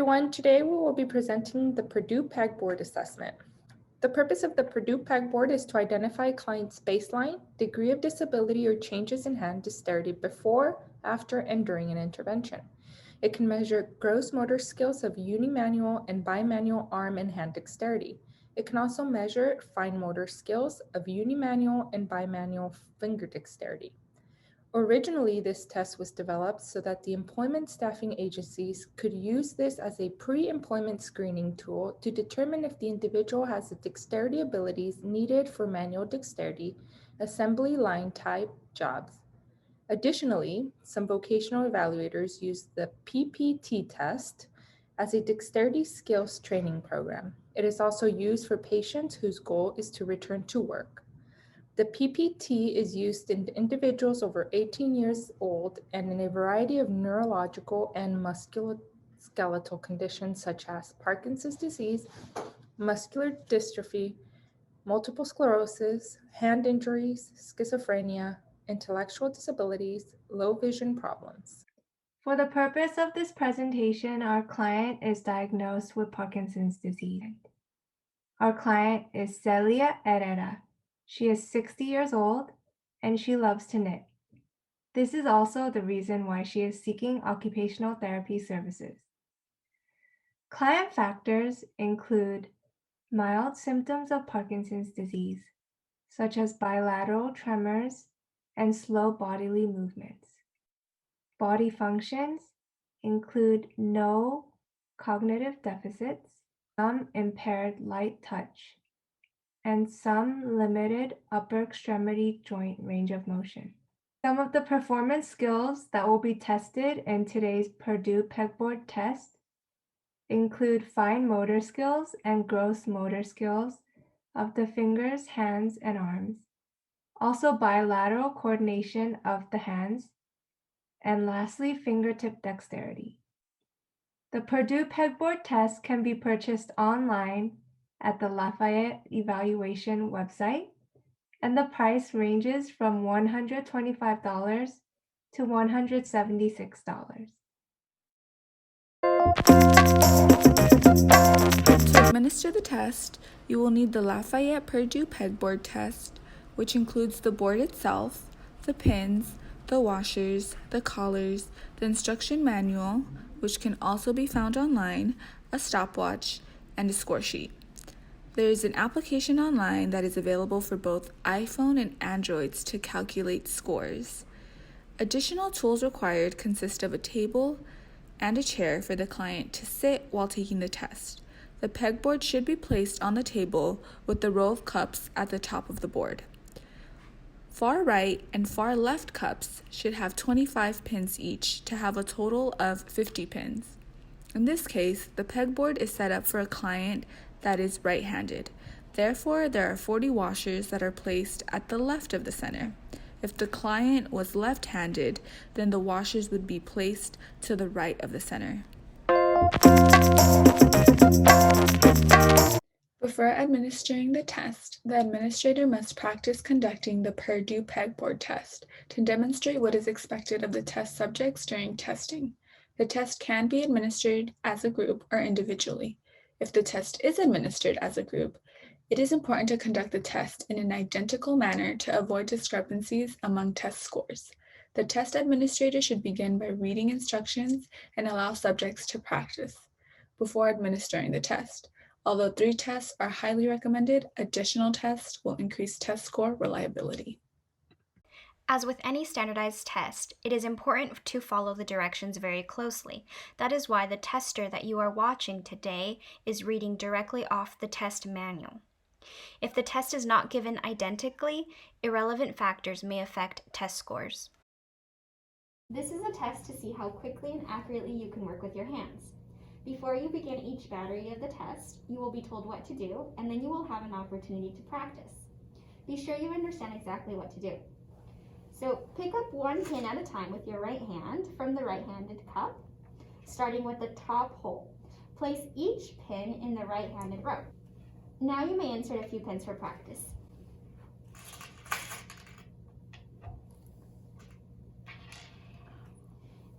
everyone. Today we will be presenting the Purdue Pegboard Assessment. The purpose of the Purdue Pegboard is to identify a client's baseline, degree of disability, or changes in hand dexterity before, after, and during an intervention. It can measure gross motor skills of unimanual and bimanual arm and hand dexterity. It can also measure fine motor skills of unimanual and bimanual finger dexterity. Originally, this test was developed so that the employment staffing agencies could use this as a pre-employment screening tool to determine if the individual has the dexterity abilities needed for manual dexterity, assembly line type jobs. Additionally, some vocational evaluators use the PPT test as a dexterity skills training program. It is also used for patients whose goal is to return to work. The PPT is used in individuals over 18 years old and in a variety of neurological and musculoskeletal conditions such as Parkinson's disease, muscular dystrophy, multiple sclerosis, hand injuries, schizophrenia, intellectual disabilities, low vision problems. For the purpose of this presentation, our client is diagnosed with Parkinson's disease. Our client is Celia Herrera. She is 60 years old and she loves to knit. This is also the reason why she is seeking occupational therapy services. Client factors include mild symptoms of Parkinson's disease, such as bilateral tremors and slow bodily movements. Body functions include no cognitive deficits, some impaired light touch, and some limited upper extremity joint range of motion. Some of the performance skills that will be tested in today's Purdue Pegboard test include fine motor skills and gross motor skills of the fingers, hands, and arms, also bilateral coordination of the hands, and lastly, fingertip dexterity. The Purdue Pegboard test can be purchased online at the Lafayette Evaluation website, and the price ranges from $125 to $176. To administer the test, you will need the Lafayette Purdue Pegboard test, which includes the board itself, the pins, the washers, the collars, the instruction manual, which can also be found online, a stopwatch, and a score sheet. There is an application online that is available for both iPhone and Androids to calculate scores. Additional tools required consist of a table and a chair for the client to sit while taking the test. The pegboard should be placed on the table with the row of cups at the top of the board. Far right and far left cups should have 25 pins each to have a total of 50 pins. In this case, the pegboard is set up for a client that is right-handed. Therefore, there are 40 washers that are placed at the left of the center. If the client was left-handed, then the washers would be placed to the right of the center. Before administering the test, the administrator must practice conducting the Purdue Pegboard test to demonstrate what is expected of the test subjects during testing. The test can be administered as a group or individually. If the test is administered as a group, it is important to conduct the test in an identical manner to avoid discrepancies among test scores. The test administrator should begin by reading instructions and allow subjects to practice before administering the test. Although 3 tests are highly recommended, additional tests will increase test score reliability. As with any standardized test, it is important to follow the directions very closely. That is why the tester that you are watching today is reading directly off the test manual. If the test is not given identically, irrelevant factors may affect test scores. This is a test to see how quickly and accurately you can work with your hands. Before you begin each battery of the test, you will be told what to do, and then you will have an opportunity to practice. Be sure you understand exactly what to do. So pick up one pin at a time with your right hand from the right-handed cup, starting with the top hole. Place each pin in the right-handed row. Now you may insert a few pins for practice.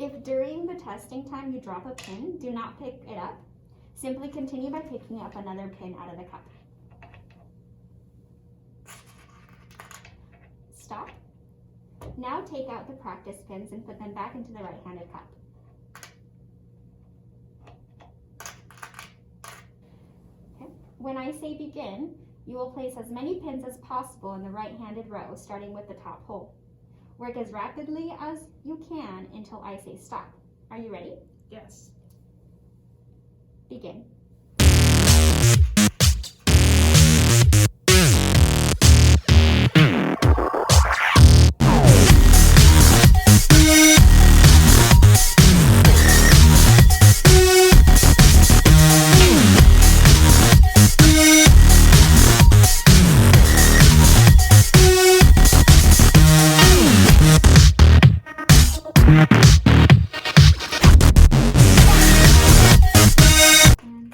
If during the testing time you drop a pin, do not pick it up. Simply continue by picking up another pin out of the cup. Stop. Now take out the practice pins and put them back into the right-handed cup. Okay. When I say begin, you will place as many pins as possible in the right-handed row, starting with the top hole. Work as rapidly as you can until I say stop. Are you ready? Yes. Begin.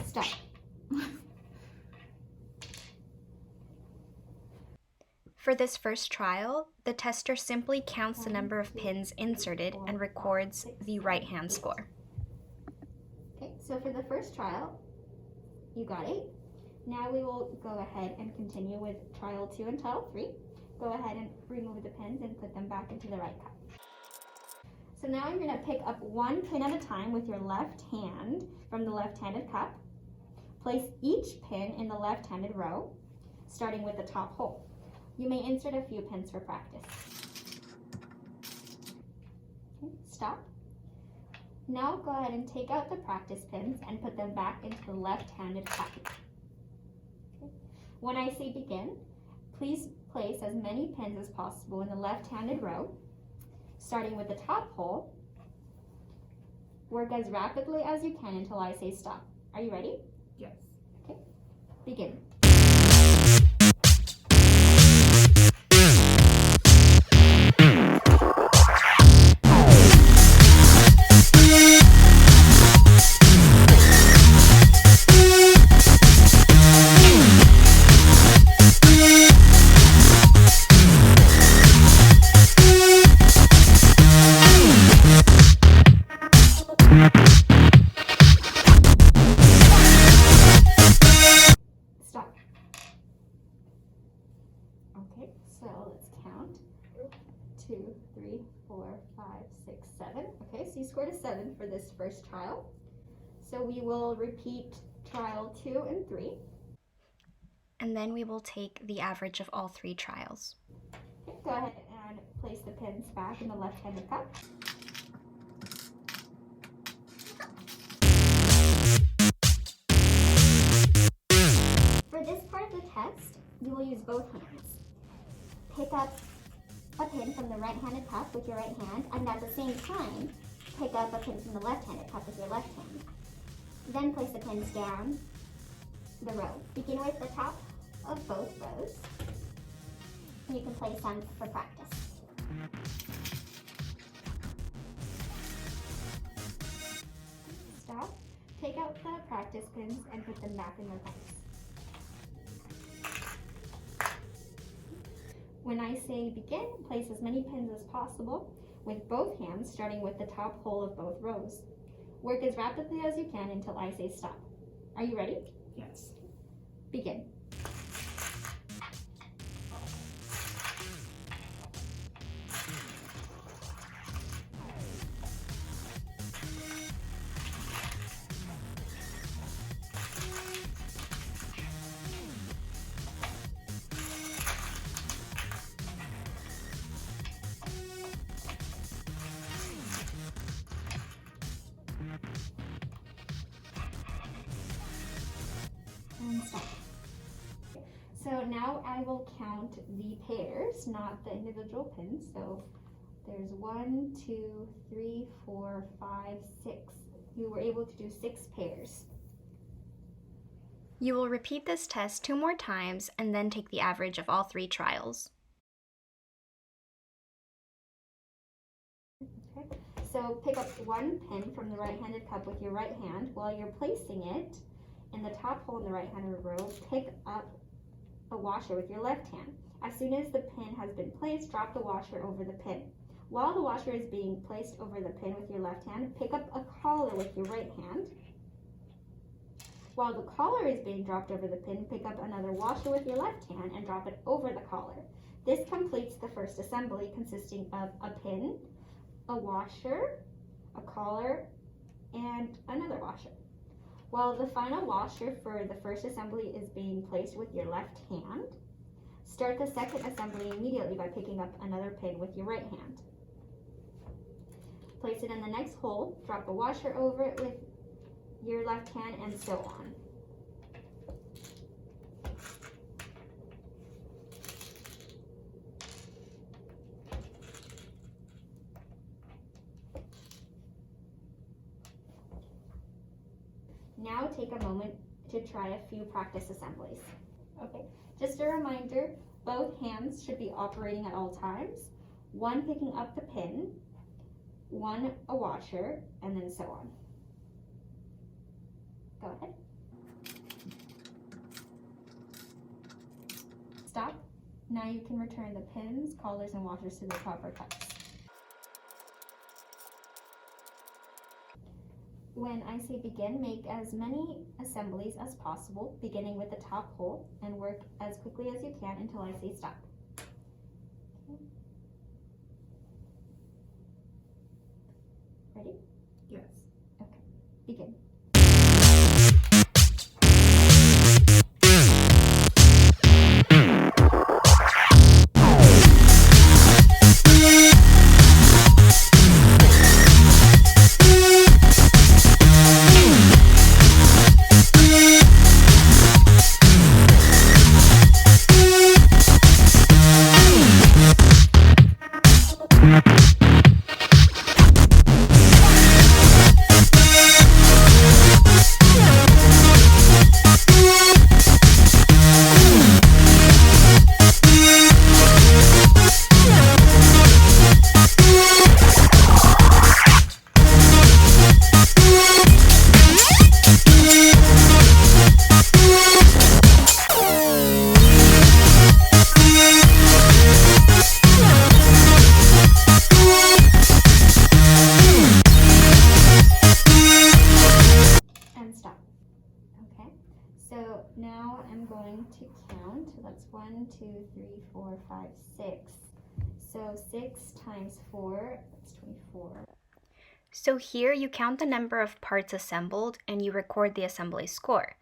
Stop. For this first trial, the tester simply counts the number of pins inserted and records the right-hand score. Okay, so for the first trial, you got 8. Now we will go ahead and continue with trial 2 and trial 3. Go ahead and remove the pins and put them back into the right cup. So now I'm going to pick up one pin at a time with your left hand from the left-handed cup. Place each pin in the left-handed row, starting with the top hole. You may insert a few pins for practice. Okay, stop. Now go ahead and take out the practice pins and put them back into the left-handed cup. Okay. When I say begin, please place as many pins as possible in the left-handed row, starting with the top hole. Work as rapidly as you can until I say stop. Are you ready? Yes. Okay, begin. Stop. Okay, so let's count. 2, 3, 4, 5, 6, 7. Okay, so you scored a 7 for this first trial. So we will repeat trial 2 and 3. And then we will take the average of all 3 trials. Okay, go ahead and place the pins back in the left-handed cup. For this part of the test, you will use both hands. Pick up a pin from the right-handed cup with your right hand, and at the same time, pick up a pin from the left-handed cup with your left hand. Then place the pins down the row. Begin with the top of both rows. And you can place some for practice. Stop. Take out the practice pins and put them back in their place. When I say begin, place as many pins as possible with both hands, starting with the top hole of both rows. Work as rapidly as you can until I say stop. Are you ready? Yes. Begin. And stop. So now I will count the pairs, not the individual pins. So there's 1, 2, 3, 4, 5, 6. You were able to do 6 pairs. You will repeat this test 2 more times and then take the average of all 3 trials. Okay. So pick up one pin from the right-handed cup with your right hand. While you're placing it in the top hole in the right-handed row, pick up a washer with your left hand. As soon as the pin has been placed, drop the washer over the pin. While the washer is being placed over the pin with your left hand, pick up a collar with your right hand. While the collar is being dropped over the pin, pick up another washer with your left hand and drop it over the collar. This completes the first assembly, consisting of a pin, a washer, a collar, and another washer. While the final washer for the first assembly is being placed with your left hand, start the second assembly immediately by picking up another pin with your right hand. Place it in the next hole, drop a washer over it with your left hand, and so on. Now take a moment to try a few practice assemblies. Okay, just a reminder, both hands should be operating at all times, one picking up the pin, one a washer, and then so on. Go ahead. Stop. Now you can return the pins, collars, and washers to the proper cups. When I say begin, make as many assemblies as possible, beginning with the top hole, and work as quickly as you can until I say stop. Okay. Ready? Yes. Okay. Begin. So now I'm going to count. That's 1, 2, 3, 4, 5, 6. So 6 times 4, that's 24. So here you count the number of parts assembled and you record the assembly score.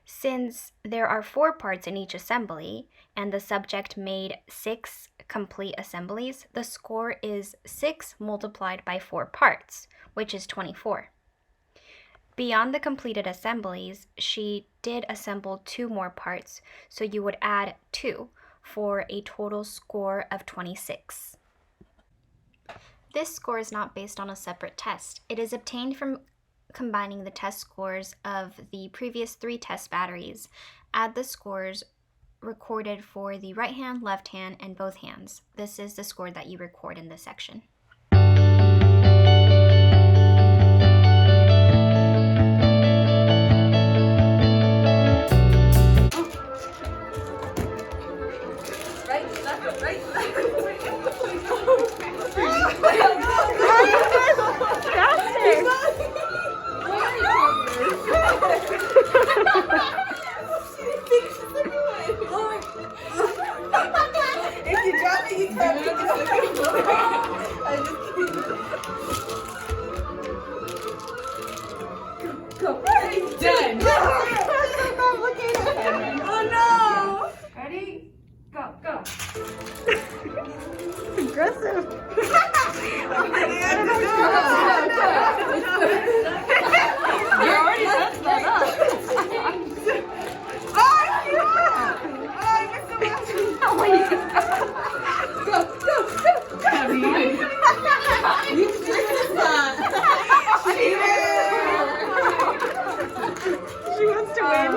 Since there are 4 parts in each assembly and the subject made 6 complete assemblies, the score is 6 multiplied by 4 parts, which is 24. Beyond the completed assemblies, she did assemble 2 more parts, so you would add 2 for a total score of 26. This score is not based on a separate test. It is obtained from combining the test scores of the previous 3 test batteries. Add the scores recorded for the right hand, left hand, and both hands. This is the score that you record in this section. She wants to win.